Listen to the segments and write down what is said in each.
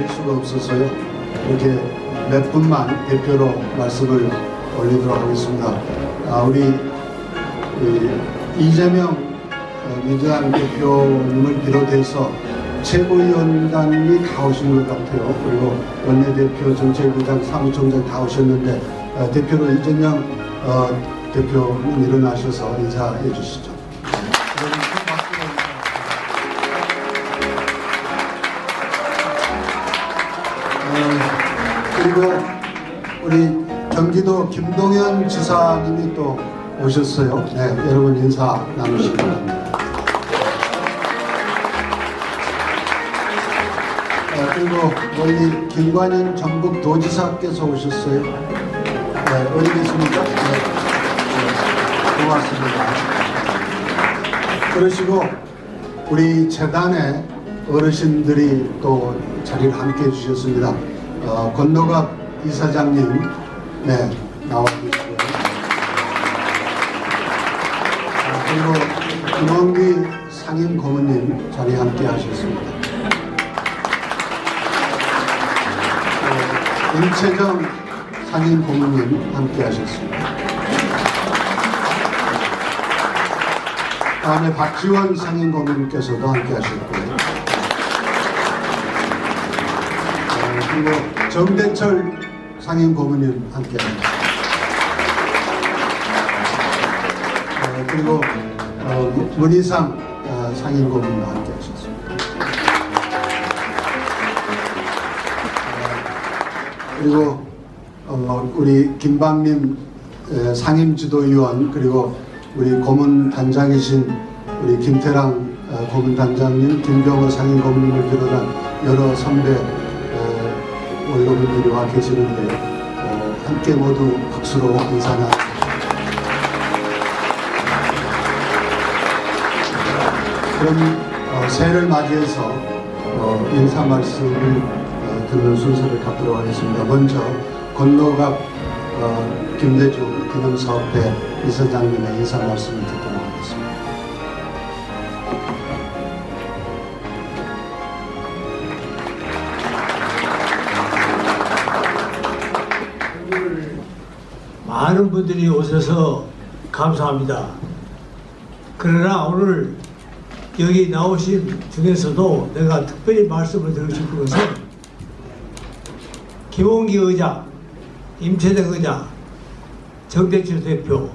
될 수가 없어서요. 이렇게 몇 분만 대표로 말씀을 올리도록 하겠습니다. 우리 이재명 민주당 대표님을 비롯해서 최고위원단이 다 오신 것 같아요. 그리고 원내대표, 정책위장, 사무총장 다 오셨는데 대표로 이재명 대표님 일어나셔서 인사해 주시죠. 그리고 우리 경기도 김동연 지사님이 또 오셨어요. 네, 여러분 인사 나누시기 바랍니다. 그리고 멀리 김관현 전북도지사께서 오셨어요. 네, 어디 계십니까? 네, 고맙습니다. 그러시고 우리 재단의 어르신들이 또 자리를 함께 해주셨습니다. 권노갑 이사장님, 네, 나와 계시고요. 그리고 김원기 상임 고문님 자리 함께 하셨습니다. 임채정 상임 고문님 함께 하셨습니다. 다음에 박지원 상임 고문님께서도 함께 하셨고요. 그리고 정대철 상임 고문님 함께 합니다. 그리고 문희상 상임 고문님 함께 하셨습니다. 그리고 우리 김방림 상임지도위원, 그리고 우리 고문단장이신 우리 김태랑 고문단장님, 김병호 상임고문님을 비롯한 여러 선배 원로분들이 와 계시는데 함께 모두 박수로 인사나. 그럼 새해를 맞이해서 인사 말씀을 듣는 순서를 갖도록 하겠습니다. 먼저 권노갑 김대중 기념사업회 이사장님의 인사 말씀을 듣도록 하겠습니다. 많은 분들이 오셔서 감사합니다. 그러나 오늘 여기 나오신 중에서도 내가 특별히 말씀을 드리고 싶은 것은 김원기 의장, 임채정 의장, 정대철 대표,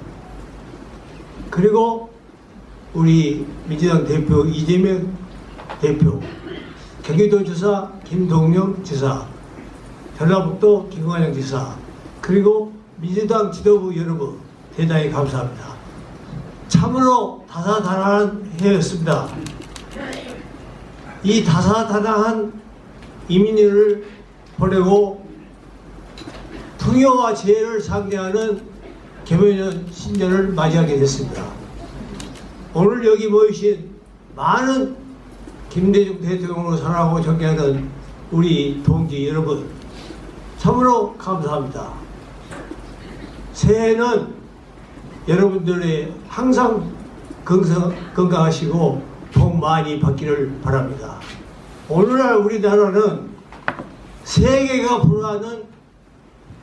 그리고 우리 민주당 대표 이재명 대표, 경기도지사 김동영 지사, 전라북도 김관영 지사, 그리고 민주당 지도부 여러분 대단히 감사합니다. 참으로 다사다난한 해였습니다. 이 다사다난한 이민년을 보내고 풍요와 재해를 상대하는 개묘년 신년을 맞이하게 됐습니다. 오늘 여기 모이신 많은 김대중 대통령으로 사랑하고 존경하는 우리 동지 여러분, 참으로 감사합니다. 새해는 여러분들의 항상 건강하시고 복 많이 받기를 바랍니다. 오늘날 우리나라는 세계가 불허하는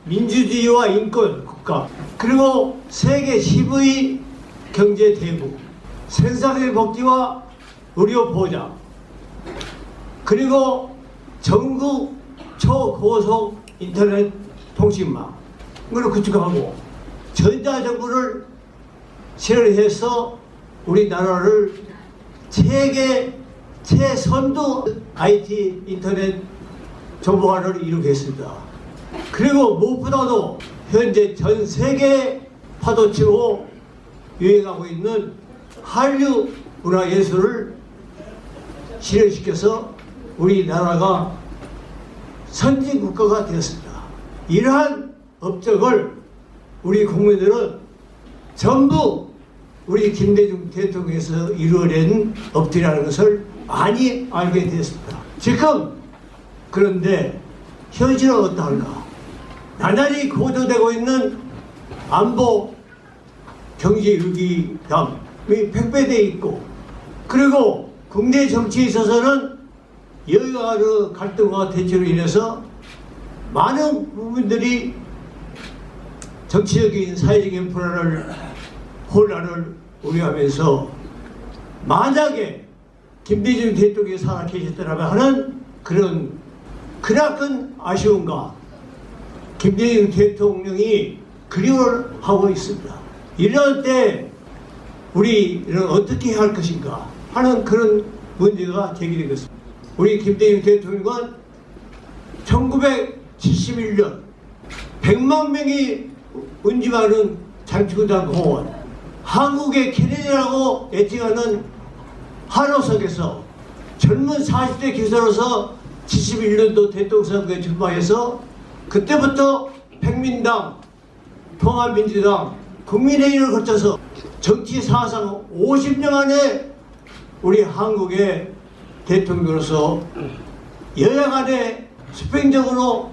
민주주의와 인권 국가, 그리고 세계 10의 경제 대국, 생산의 복지와 의료 보장, 그리고 전국 초고속 인터넷 통신망을 구축하고 전자정부를 실현해서 우리나라를 세계 최선두 IT 인터넷 정보화를 이루겠습니다. 그리고 무엇보다도 현재 전 세계 파도치고 유행하고 있는 한류 문화예술을 실현시켜서 우리나라가 선진국가가 되었습니다. 이러한 업적을 우리 국민들은 전부 우리 김대중 대통령에서 이루어낸 업적이라는 것을 많이 알게 되었습니다. 지금 그런데 현실은 어떠한가? 나날이 고조되고 있는 안보 경제 위기감이 팽배되어 있고, 그리고 국내 정치에 있어서는 여야의 갈등과 대치로 인해서 많은 부분들이 정치적인 사회적인 혼란을 우려하면서 만약에 김대중 대통령이 살아계셨더라면 하는 그런 크나큰 아쉬움과 김대중 대통령이 그리워를 하고 있습니다. 이럴 때 우리는 어떻게 할 것인가 하는 그런 문제가 제기되겠습니다. 우리 김대중 대통령은 1971년 100만 명이 운집하는 장치구단 공원, 한국의 케네디라고 애칭하는 한호석에서 젊은 40대 기사로서 71년도 대통령 선거에 출마해서 그때부터 백민당, 통합민주당, 국민회의를 거쳐서 정치 사상 50년 만에 우리 한국의 대통령으로서 여야 간에 수평적으로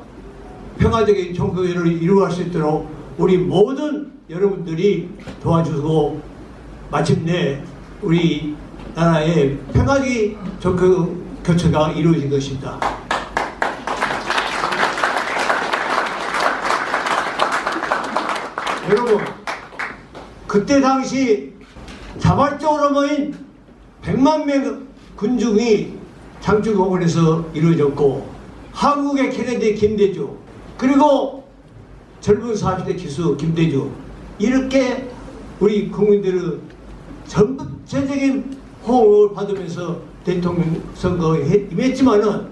평화적인 정부를 이루어갈 수 있도록 우리 모든 여러분들이 도와주고 마침내 우리 나라의 평화의 교체가 이루어진 것입니다. 여러분, 그때 당시 자발적으로 모인 100만 명 군중이 장충공원에서 이루어졌고, 한국의 케네디 김대중, 그리고 젊은 40대 기수 김대중, 이렇게 우리 국민들은 전체적인 호응을 받으면서 대통령 선거에 임했지만은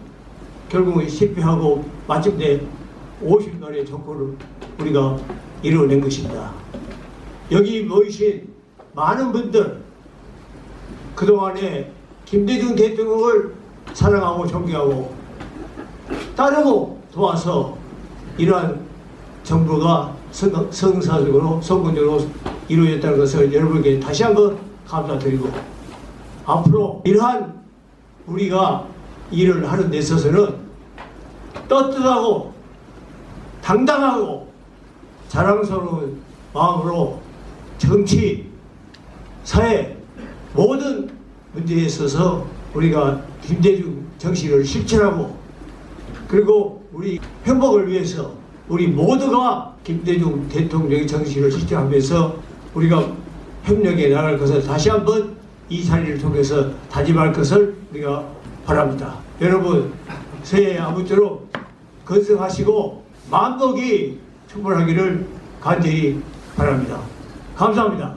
결국은 실패하고 마침내 50년의 정권을 우리가 이루어낸 것입니다. 여기 모이신 많은 분들, 그동안에 김대중 대통령을 사랑하고 존경하고 따르고 도와서 이러한 정부가 성사적으로 성공적으로 이루어졌다는 것을 여러분에게 다시 한번 감사드리고, 앞으로 이러한 우리가 일을 하는 데 있어서는 떳떳하고 당당하고 자랑스러운 마음으로 정치, 사회 모든 문제에 있어서 우리가 김대중 정신을 실천하고, 그리고 우리 행복을 위해서 우리 모두가 김대중 대통령의 정신을 실천하면서 우리가 협력해 나갈 것을 다시 한번 이 자리를 통해서 다짐할 것을 우리가 바랍니다. 여러분, 새해 아무쪼록 건승하시고 만복이 충분하기를 간절히 바랍니다. 감사합니다.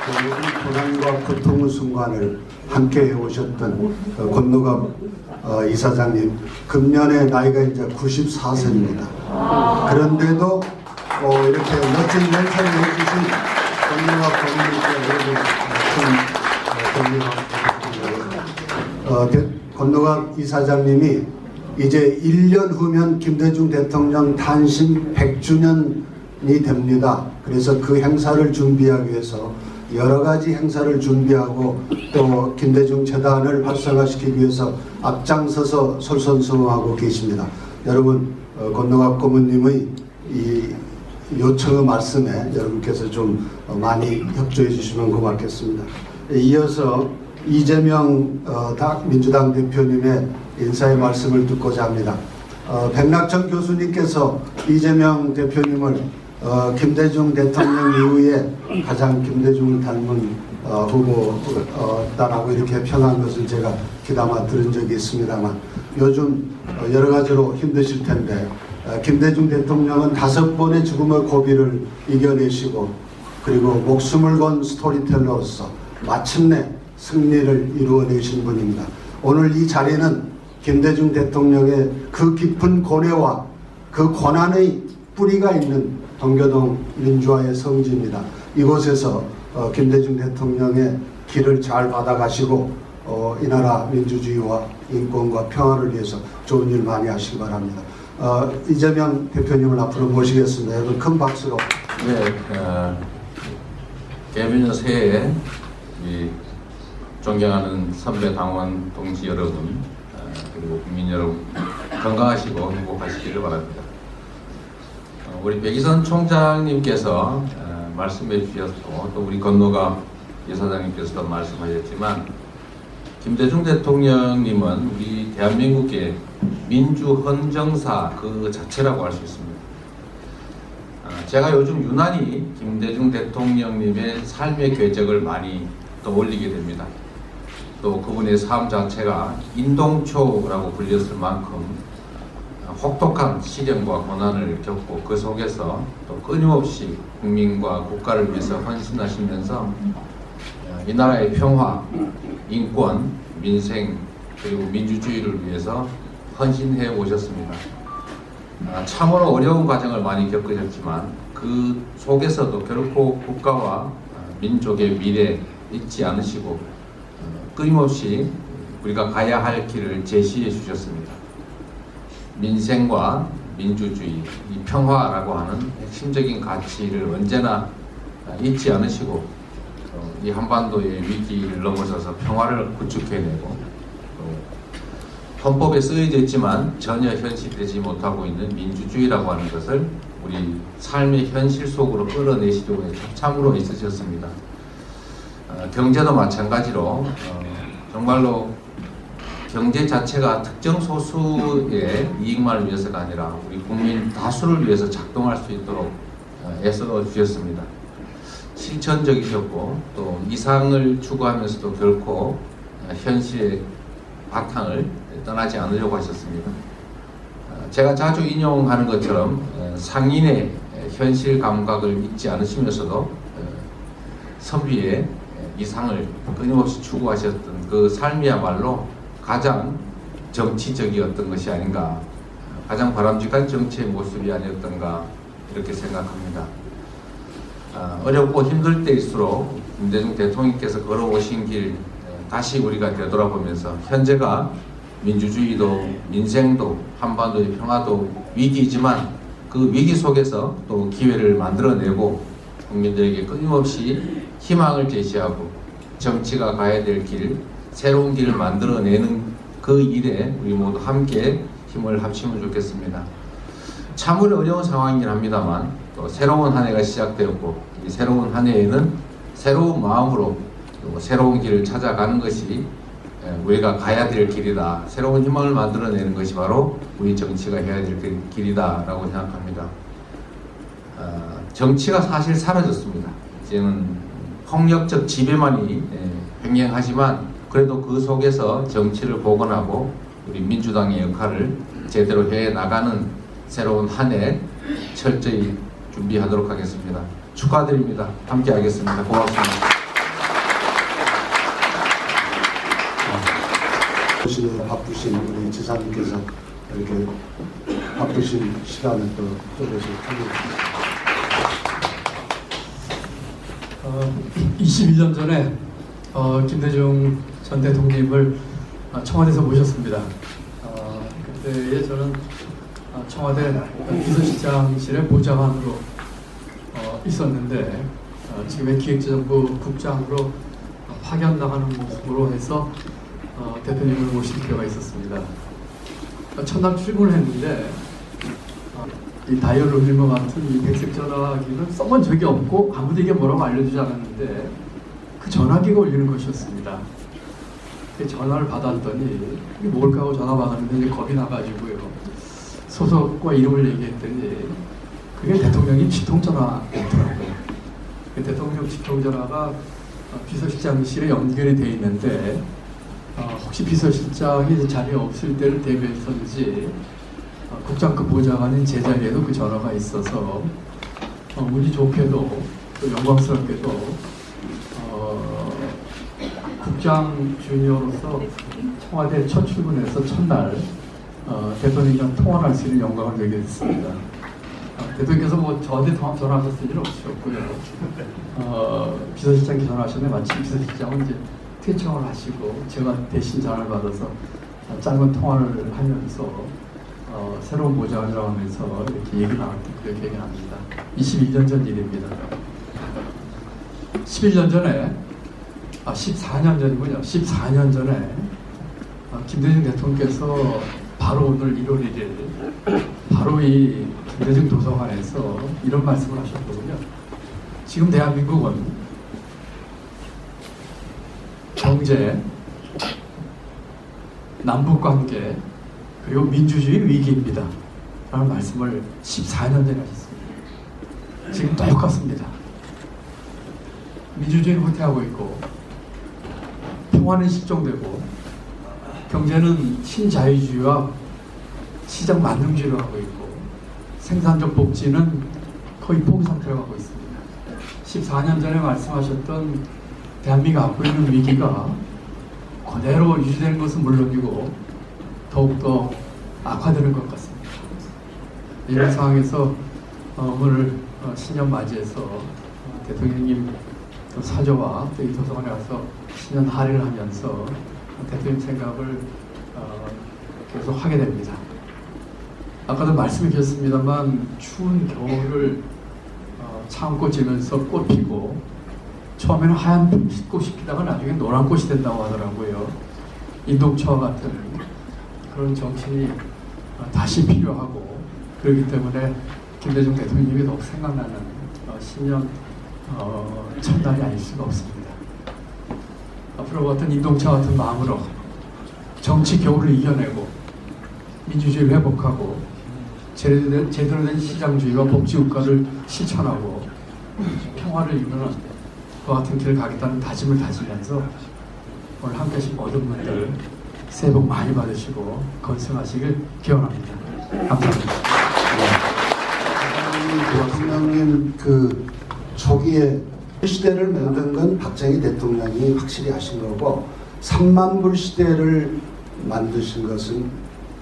모든 고난과 고통의 순간을 함께 해오셨던 권노갑 이사장님, 금년에 나이가 이제 94세입니다. 그런데도 이렇게 멋진 멘트를 해주신 권노갑 고문님께 여러분 권노갑 이사장님이 이제 1년 후면 김대중 대통령 탄신 100주년이 됩니다. 그래서 그 행사를 준비하기 위해서 여러 가지 행사를 준비하고 또 김대중 재단을 활성화시키기 위해서 앞장서서 솔선수범하고 계십니다. 여러분, 권노갑 고문님의 이 요청의 말씀에 여러분께서 좀 많이 협조해 주시면 고맙겠습니다. 이어서 이재명 민주당 대표님의 인사의 말씀을 듣고자 합니다. 백낙천 교수님께서 이재명 대표님을 김대중 대통령 이후에 가장 김대중을 닮은 후보다라고 이렇게 평한 것을 제가 귀담아 들은 적이 있습니다만, 요즘 여러 가지로 힘드실 텐데 김대중 대통령은 5번의 죽음의 고비를 이겨내시고 그리고 목숨을 건 스토리텔러로서 마침내 승리를 이루어내신 분입니다. 오늘 이 자리는 김대중 대통령의 그 깊은 고뇌와 그 고난의 뿌리가 있는 동교동 민주화의 성지입니다. 이곳에서 김대중 대통령의 길을 잘 받아가시고 이 나라 민주주의와 인권과 평화를 위해서 좋은 일 많이 하시기 바랍니다. 이재명 대표님을 앞으로 모시겠습니다. 여러분 큰 박수로. 네, 개묘년 새해에 이 존경하는 선배 당원 동지 여러분, 그리고 국민 여러분 건강하시고 행복하시기를 바랍니다. 우리 백이선 총장님께서 말씀해 주셨고 또 우리 권노갑 이사장님께서도 말씀하셨지만 김대중 대통령님은 우리 대한민국의 민주헌정사 그 자체라고 할 수 있습니다. 제가 요즘 유난히 김대중 대통령님의 삶의 궤적을 많이 떠올리게 됩니다. 또 그분의 삶 자체가 인동초라고 불렸을 만큼 혹독한 시련과 고난을 겪고 그 속에서 또 끊임없이 국민과 국가를 위해서 헌신하시면서 이 나라의 평화, 인권, 민생 그리고 민주주의를 위해서 헌신해 오셨습니다. 참으로 어려운 과정을 많이 겪으셨지만 그 속에서도 결코 국가와 민족의 미래 잊지 않으시고 끊임없이 우리가 가야 할 길을 제시해 주셨습니다. 민생과 민주주의, 이 평화라고 하는 핵심적인 가치를 언제나 잊지 않으시고 이 한반도의 위기를 넘어서서 평화를 구축해내고 헌법에 쓰여져 있지만 전혀 현실되지 못하고 있는 민주주의라고 하는 것을 우리 삶의 현실 속으로 끌어내시려고 참으로 있으셨습니다. 경제도 마찬가지로 정말로 경제 자체가 특정 소수의 이익만을 위해서가 아니라 우리 국민 다수를 위해서 작동할 수 있도록 애써 주셨습니다. 실천적이셨고 또 이상을 추구하면서도 결코 현실의 바탕을 떠나지 않으려고 하셨습니다. 제가 자주 인용하는 것처럼 상인의 현실 감각을 잊지 않으시면서도 선비의 이상을 끊임없이 추구하셨던 그 삶이야말로 가장 정치적이었던 것이 아닌가, 가장 바람직한 정치의 모습이 아니었던가 이렇게 생각합니다. 어렵고 힘들 때일수록 김대중 대통령께서 걸어오신 길 다시 우리가 되돌아보면서 현재가 민주주의도 민생도 한반도의 평화도 위기이지만 그 위기 속에서 또 기회를 만들어내고 국민들에게 끊임없이 희망을 제시하고 정치가 가야 될 길, 새로운 길을 만들어내는 그 일에 우리 모두 함께 힘을 합치면 좋겠습니다. 참으로 어려운 상황이긴 합니다만 또 새로운 한 해가 시작되었고 이 새로운 한 해에는 새로운 마음으로 또 새로운 길을 찾아가는 것이 우리가 가야 될 길이다. 새로운 희망을 만들어내는 것이 바로 우리 정치가 해야 될 길이다 라고 생각합니다. 정치가 사실 사라졌습니다. 이제는 폭력적 지배만이 횡행하지만 그래도 그 속에서 정치를 복원하고 우리 민주당의 역할을 제대로 해 나가는 새로운 한 해 철저히 준비하도록 하겠습니다. 축하드립니다. 함께 하겠습니다. 고맙습니다. 바쁘신 우리 지사님께서 이렇게 바쁘신 시간을 또 쪼개서 21년 전에 김대중 전 대통령님을 청와대에서 모셨습니다. 그때에 저는 청와대 비서실장실의 보좌관으로 있었는데 지금의 기획재정부 국장으로 파견나가는 모습으로 해서 대통령을 모실 필요가 있었습니다. 첫날 출근을 했는데 이 다이얼 울린 것 같은 이 백색 전화기는 써본 적이 없고 아무도 이게 뭐라고 알려주지 않았는데 그 전화기가 울리는 것이었습니다. 그 전화를 받았더니 이게 뭘까 하고 전화 받았는데 이제 겁이 나가지고요. 소속과 이름을 얘기했더니 그게 대통령님 직통전화였더라고요. 그 대통령 직통전화가 비서실장실에 연결이 돼 있는데 혹시 비서실장이 자리에 없을 때를 대비해서인지 국장급 보좌관인 제 자리에도 그 전화가 있어서 운이 좋게도 또 영광스럽게도 국장 주니어로서 청와대 첫 출근해서 첫날 대통령이랑 통화를 할 수 있는 영광을 누리게 됐습니다. 대통령께서 뭐 저한테 전화하셨을 일은 없으셨고요. 비서실장께 전화하셨는데 마침 비서실장은 이제 퇴청을 하시고 제가 대신 전화를 받아서 짧은 통화를 하면서 새로운 보좌관이라고 하면서 이렇게 얘기 나눴던 그 기억이 납니다. 21년 전 일입니다. 11년 전에 14년 전이군요. 14년 전에 김대중 대통령께서 바로 오늘 1월 1일 바로 이 김대중 도서관에서 이런 말씀을 하셨거든요. 지금 대한민국은 경제, 남북관계 그리고 민주주의 위기입니다. 라는 말씀을 14년 전에 하셨습니다. 지금 똑같습니다. 민주주의는 후퇴하고 있고 평화는 실종되고 경제는 신자유주의와 시장 만능주의로 하고 있고 생산적 복지는 거의 포기 상태로 가고 있습니다. 14년 전에 말씀하셨던 대한민국이 갖고 있는 위기가 그대로 유지되는 것은 물론이고 더욱더 악화되는 것 같습니다. 이런 상황에서 오늘 신년 맞이해서 대통령님 사저와 또 이 도서관에 와서 신년 할애를 하면서 대통령 생각을 계속 하게 됩니다. 아까도 말씀해 주셨습니다만 추운 겨울을 참고 지면서 꽃 피고 처음에는 하얀 꽃이 피다가 나중에 노란 꽃이 된다고 하더라고요. 인동차와 같은 그런 정신이 다시 필요하고 그렇기 때문에 김대중 대통령님이 더욱 생각나는 신년 첫날이 아닐 수가 없습니다. 앞으로 같은 인동차 같은 마음으로 정치 겨울을 이겨내고 민주주의를 회복하고 제대로 된 시장주의와 복지국가를 실천하고 평화를 이루는 그와 같은 길을 가겠다는 다짐을 다지면서 오늘 함께 하신 모든 분들 새해 복 많이 받으시고 건승하시길 기원합니다. 감사합니다. 대통령님 그 초기에 시대를 만든 건 박정희 대통령이 확실히 하신 거고 3만 불 시대를 만드신 것은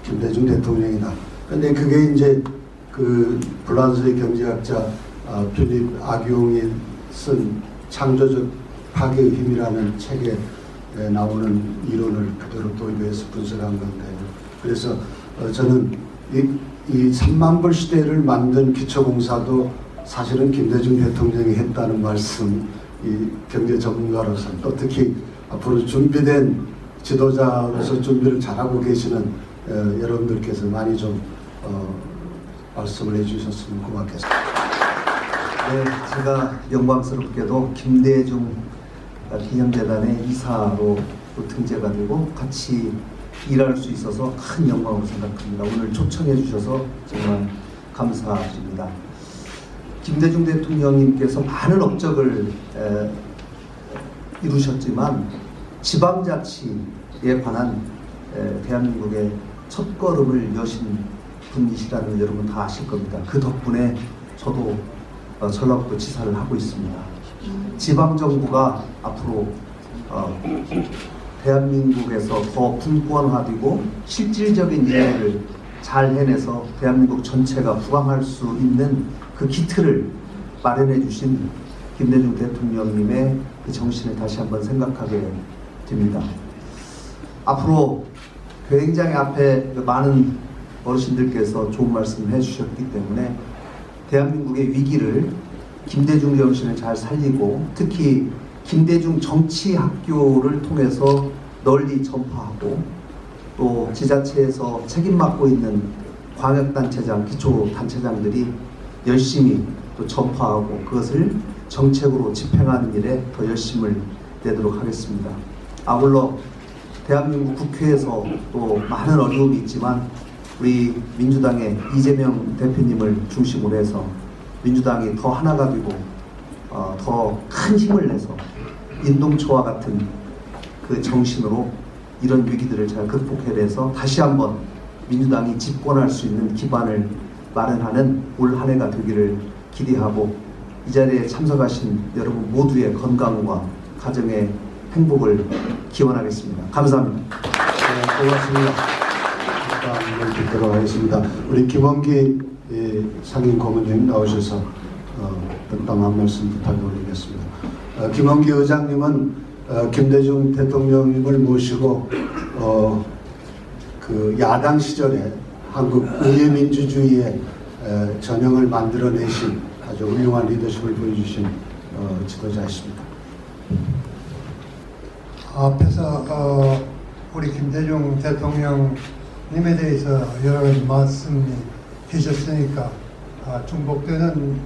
김대중 대통령이다. 근데 그게 이제 그 프랑스의 경제학자 필립 아기옹이 쓴 창조적 파괴의 힘이라는 책에 나오는 이론을 그대로 도입해서 분석한 건데, 그래서 저는 이 3만 불 시대를 만든 기초공사도 사실은 김대중 대통령이 했다는 말씀, 이 경제 전문가로서 또 특히 앞으로 준비된 지도자로서 준비를 잘하고 계시는 여러분들께서 많이 좀 말씀을 해주셨으면 고맙겠습니다. 네, 제가 영광스럽게도 김대중 기념재단의 이사로 또 등재가 되고 같이 일할 수 있어서 큰 영광으로 생각합니다. 오늘 초청해 주셔서 정말 감사드립니다. 김대중 대통령님께서 많은 업적을 이루셨지만 지방자치에 관한 대한민국의 첫걸음을 여신 분이시라는 여러분 다 아실 겁니다. 그 덕분에 저도 전라북도 지사를 하고 있습니다. 지방정부가 앞으로 대한민국에서 더 분권화되고 실질적인 일을 잘 해내서 대한민국 전체가 부강할 수 있는 그 기틀을 마련해 주신 김대중 대통령님의 그 정신을 다시 한번 생각하게 됩니다. 앞으로 굉장히 앞에 많은 어르신들께서 좋은 말씀을 해주셨기 때문에 대한민국의 위기를 김대중 정신을 잘 살리고 특히 김대중 정치학교를 통해서 널리 전파하고 또 지자체에서 책임 맡고 있는 광역단체장, 기초단체장들이 열심히 또 전파하고 그것을 정책으로 집행하는 일에 더 열심을 내도록 하겠습니다. 아울러 대한민국 국회에서 또 많은 어려움이 있지만 우리 민주당의 이재명 대표님을 중심으로 해서 민주당이 더 하나가 되고 더 큰 힘을 내서 인동초와 같은 그 정신으로 이런 위기들을 잘 극복해내서 다시 한번 민주당이 집권할 수 있는 기반을 마련하는 올 한 해가 되기를 기대하고 이 자리에 참석하신 여러분 모두의 건강과 가정의 행복을 기원하겠습니다. 감사합니다. 네, 고맙습니다. 다음 듣도록 하겠습니다. 우리 김원기 상임 고문님 나오셔서 덕담 한 말씀 부탁드리겠습니다. 김원기 의장님은 김대중 대통령님을 모시고 그 야당 시절에 한국 의회민주주의의 전형을 만들어내신 아주 훌륭한 리더십을 보여주신 지도자이십니다. 앞에서 우리 김대중 대통령님에 대해서 여러 가지 말씀이 해주셨으니까 중복되는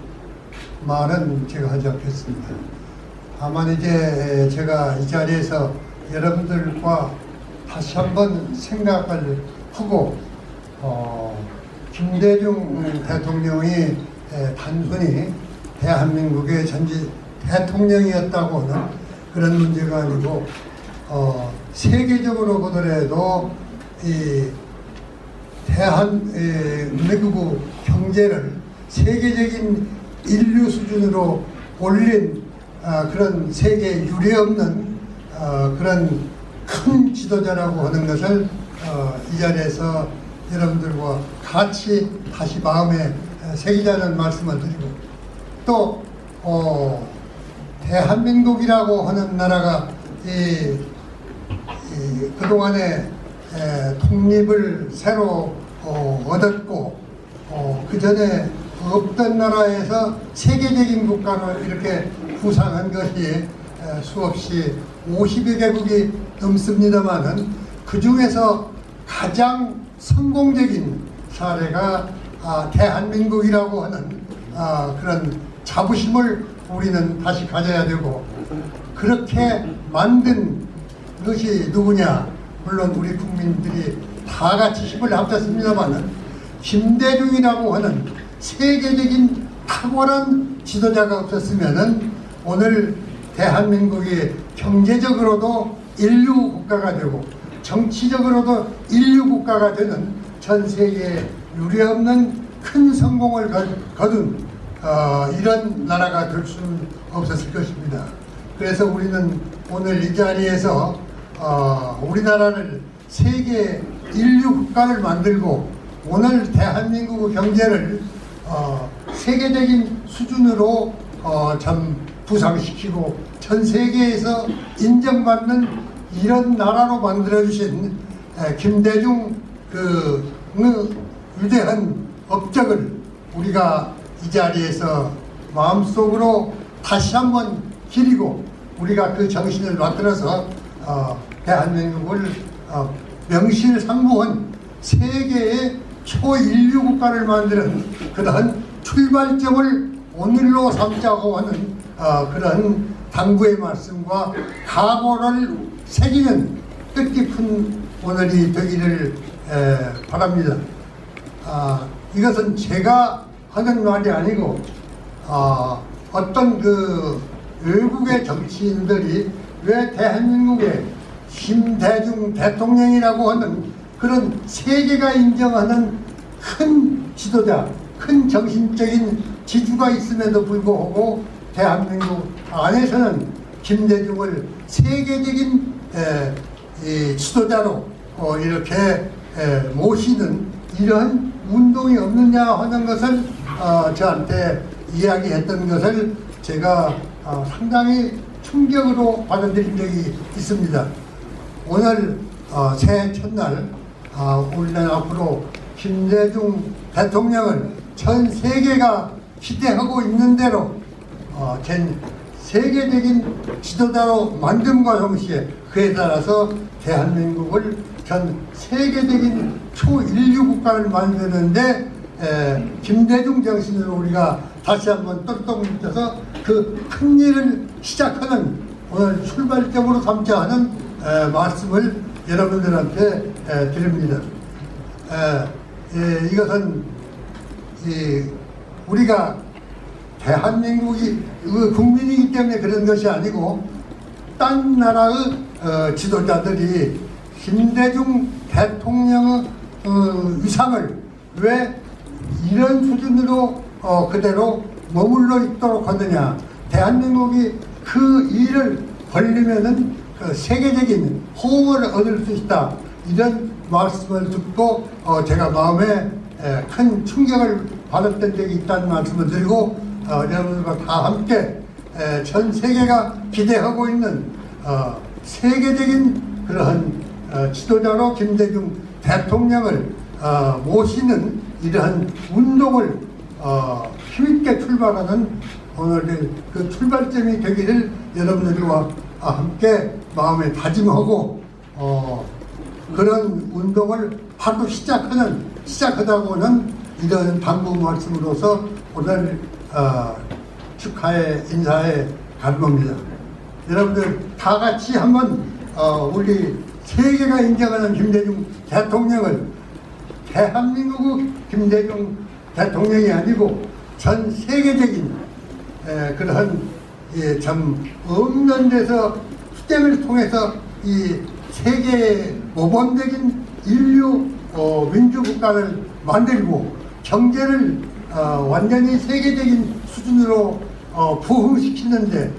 말은 제가 하지 않겠습니다. 다만 이제 제가 이 자리에서 여러분들과 다시 한번 생각을 하고 김대중 대통령이 단순히 대한민국의 전직 대통령이었다고 하는 그런 문제가 아니고 세계적으로 보더라도 이 대한민국 경제를 세계적인 인류 수준으로 올린 그런 세계 유례없는 그런 큰 지도자라고 하는 것을 이 자리에서 여러분들과 같이 다시 마음에 새기자는 말씀을 드리고 또 대한민국이라고 하는 나라가 그동안에 독립을 새로 얻었고 그 전에 없던 나라에서 세계적인 국가를 이렇게 구상한 것이 수없이 50여 개국이 넘습니다만은 그 중에서 가장 성공적인 사례가 대한민국이라고 하는 그런 자부심을 우리는 다시 가져야 되고 그렇게 만든 것이 누구냐? 물론 우리 국민들이 다 같이 힘을 합쳤습니다만은 김대중이라고 하는 세계적인 탁월한 지도자가 없었으면은 오늘 대한민국이 경제적으로도 인류 국가가 되고 정치적으로도 인류 국가가 되는 전 세계에 유례없는 큰 성공을 거둔 이런 나라가 될 수는 없었을 것입니다. 그래서 우리는 오늘 이 자리에서 우리나라를 세계 인류 국가를 만들고 오늘 대한민국 경제를 세계적인 수준으로 참 부상시키고 전 세계에서 인정받는 이런 나라로 만들어주신 김대중 그 위대한 업적을 우리가 이 자리에서 마음속으로 다시 한번 기리고 우리가 그 정신을 만들어서 대한민국을 명실상부한 세계의 초인류 국가를 만드는 그러한 출발점을 오늘로 삼자고 하는 그런 당부의 말씀과 각오를 새기는 뜻깊은 오늘이 되기를 바랍니다. 이것은 제가 하는 말이 아니고 어떤 그 외국의 정치인들이 왜 대한민국의 김대중 대통령이라고 하는 그런 세계가 인정하는 큰 지도자, 큰 정신적인 지주가 있음에도 불구하고 대한민국 안에서는 김대중을 세계적인 지도자로 이렇게 모시는 이런 운동이 없느냐 하는 것을 저한테 이야기했던 것을 제가 상당히 충격으로 받아들인 적이 있습니다. 오늘 새해 첫날 우리는 앞으로 김대중 대통령을 전 세계가 기대하고 있는 대로 전 세계적인 지도자로 만듦과 동시에 그에 따라서 대한민국을 전 세계적인 초인류 국가를 만드는데 김대중 정신으로 우리가 다시 한번 똘똘 뭉쳐서 그 큰 일을 시작하는 오늘 출발점으로 삼자 하는 말씀을 여러분들한테 드립니다. 이것은 우리가 대한민국이 국민이기 때문에 그런 것이 아니고 딴 나라의 지도자들이 김대중 대통령의 위상을 왜 이런 수준으로 그대로 머물러 있도록 하느냐. 대한민국이 그 일을 벌리면은 그 세계적인 호응을 얻을 수 있다. 이런 말씀을 듣고 제가 마음에 큰 충격을 받았던 적이 있다는 말씀을 드리고 여러분들과 다 함께 전 세계가 기대하고 있는 세계적인 그러한 지도자로 김대중 대통령을 모시는 이러한 운동을 힘있게 출발하는 오늘 그 출발점이 되기를 여러분들과 함께 마음에 다짐하고 그런 운동을 하루 시작하다고는 이런 당부 말씀으로서 오늘 축하의 인사에 간 겁니다. 여러분들 다 같이 한번 우리 세계가 인정하는 김대중 대통령을 대한민국 김대중 대통령이 아니고 전 세계적인 그러한 참 없는 데서 투쟁을 통해서 이 세계 모범적인 인류 민주국가를 만들고 경제를 완전히 세계적인 수준으로 부흥시키는데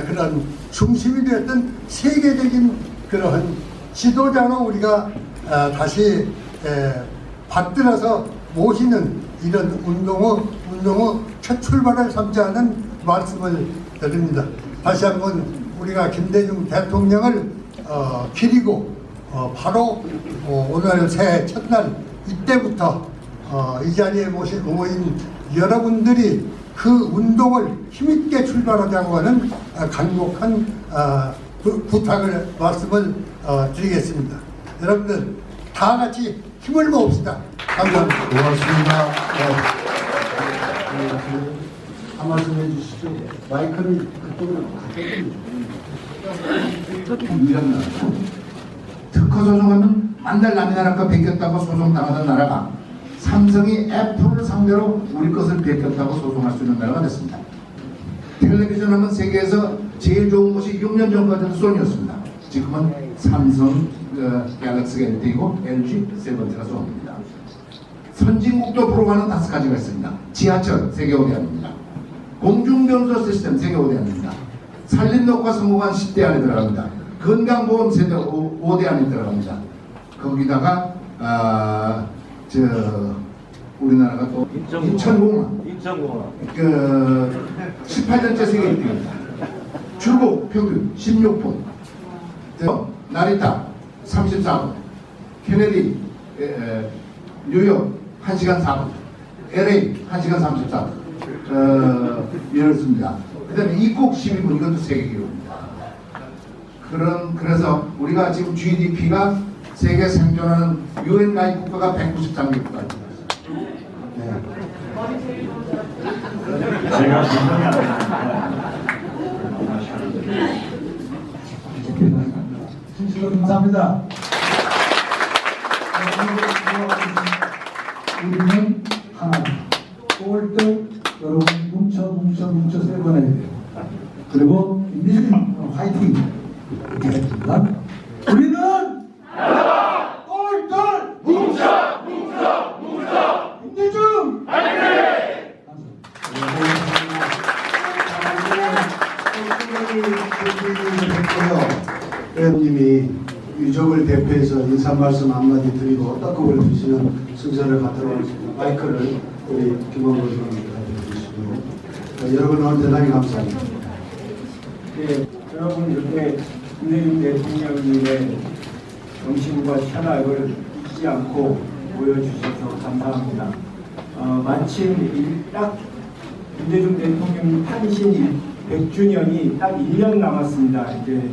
그런 중심이 되었던 세계적인 그러한 지도자로 우리가 다시 받들어서 모시는 이런 운동의 첫 출발을 삼자는 말씀을 드립니다. 다시 한번 우리가 김대중 대통령을 기리고 바로 오늘 새해 첫날 이때부터 이 자리에 모인 여러분들이 그 운동을 힘있게 출발하자고 하는 간곡한 부탁을 말씀을 드리겠습니다. 여러분들 다 같이 힘을 모읍시다. 감사합니다. 고맙습니다. 한 말씀 해주시죠. 마이크를 그쪽으로 유연나 특허 소송하면 만달 남의 나라 거 베꼈다고 소송당하는 나라가 삼성이 애플을 상대로 우리 것을 베꼈다고 소송할 수 있는 나라가 됐습니다. 텔레비전 하면 세계에서 제일 좋은 것이 6년 전까지는 소니였습니다. 지금은 삼성 갤럭시가 1등이고 LG 세 번째가 소니입니다. 선진국도 부러워하는 5가지가 있습니다. 지하철 세계 5대 안입니다. 공중변소 시스템 세계 5대 안입니다. 산림녹화 성공한 10대 안에 들어갑니다. 건강보험 세계 5대 안에 들어갑니다. 거기다가 우리나라가 또 인천공항 18년째 세계 1등입니다. 출국 평균 16분, 나리타 34분, 케네디 뉴욕 1시간 4분, LA 1시간 34분 이렇습니다. 그 다음에 입국 12분, 이것도 세계 기록입니다. 그래서 우리가 지금 GDP가 세계 생존하는 UN 가입 국가가 193개국가입니다. 제가 질문이 감사합니다. 우리는 하나, 꼴등 여러분 뭉쳐 세 번 해야 돼요. 그리고 민주당 화이팅 이렇게 했습니다. 우리는 꼴등 뭉쳐 민주당 화이팅! 의원님이 유족을 대표해서 인사 말씀 한마디 드리고 떡국을 드시는 순서를 갖도록 하겠습니다. 마이크를 우리 김원근 의원님께 가져주시고요. 여러분 오늘 대단히 감사합니다. 네, 여러분 이렇게 김대중 대통령님의 정신과 철학을 잊지 않고 보여주셔서 감사합니다. 마침 딱 김대중 대통령 탄신 100주년이 딱 1년 남았습니다. 이제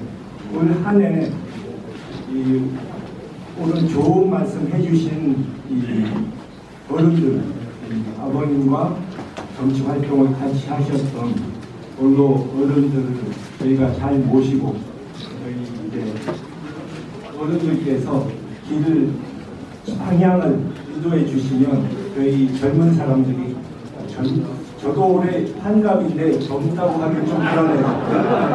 올 한 해 오늘 좋은 말씀 해주신 이 어른들, 아버님과 정치 활동을 같이 하셨던 원로 어른들을 저희가 잘 모시고 저희 이제 어른들께서 길을 방향을 인도해 주시면 저희 젊은 사람들이 저도 올해 한갑인데 젊다고 하기 좀 그러네요.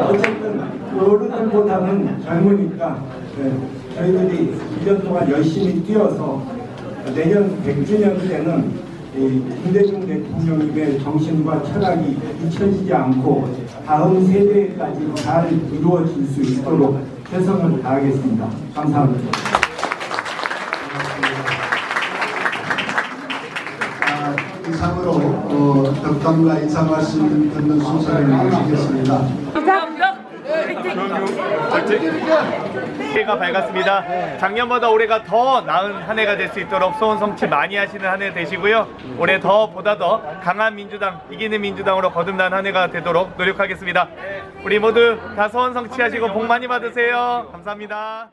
어쨌든 어른들보다는 젊으니까 저희들이 1년 동안 열심히 뛰어서 내년 100주년 때는 김대중 대통령님의 정신과 철학이 잊혀지지 않고 다음 세대까지 잘 이루어질 수 있도록 최선을 다하겠습니다. 감사합니다. 이상으로 덕담과 인사 말씀 듣는 순서를 마치겠습니다. 새해가 밝았습니다. 작년보다 올해가 더 나은 한 해가 될 수 있도록 소원 성취 많이 하시는 한 해 되시고요. 올해 보다 더 강한 민주당, 이기는 민주당으로 거듭난 한 해가 되도록 노력하겠습니다. 우리 모두 다 소원 성취하시고 복 많이 받으세요. 감사합니다.